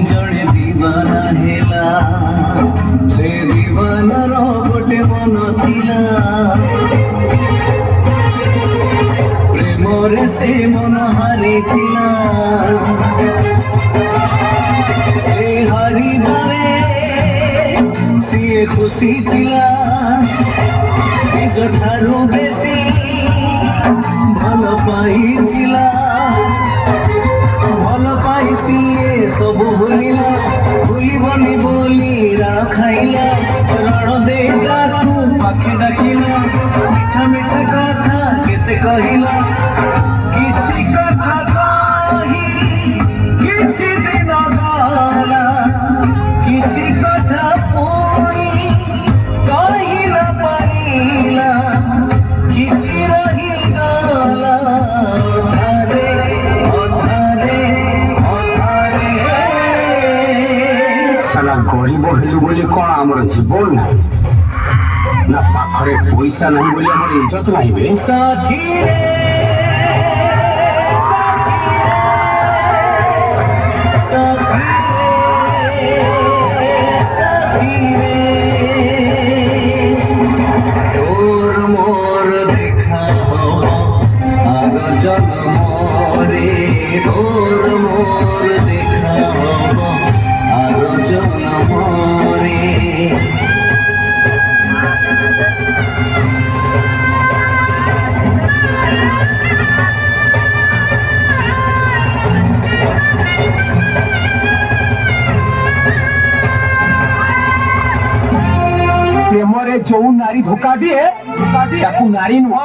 ଜଣେ ଦିବାନା ହେଲା, ସେ ଦିବାନାର ଗୋଟେ ମନ ଥିଲା, ପ୍ରେମରେ ସେ ମନ ହାରିଥିଲା, ସେ ହାରିବାରେ ସିଏ ଖୁସି ଥିଲା, ନିଜ ଠାରୁ ବେଶୀ ଭଲ ପାଇଥିଲା, ଭଲ ପାଇ ସିଏ ସବୁ ଭୁଲିଲା, ଭୁଲିବନି ବୋଲି ରାଣ ଖାଇଲା, ରାଣ ଦେଇ ତାକୁ ପାଖେ ଡାକିଲା, ମିଠା ମିଠା କଥା କେତେ କହିଲା, କିଛି କଥା କହି କିଛି ଦିନ ଗଲା, କିଛି କଥା ପୁଣି କହି ନ ପାରିଲା, କିଛି ରହିଗଲା ଅଧାରେ ଅଧାରେ ଅଧାରେ। साला गरीब हेलु बोली कौन आमर जीवन ना ना पाखरे पैसा नहीं बोली आमर इज्जत नहीं बे। साथी रे साथी रे साथी रे तोर मोर देखा हबो आग जन्मरे, तोर मोर देखा हबो आग जन्मरे। प्रेमरे जो नारी धोखा दिए ताकू नारी नुह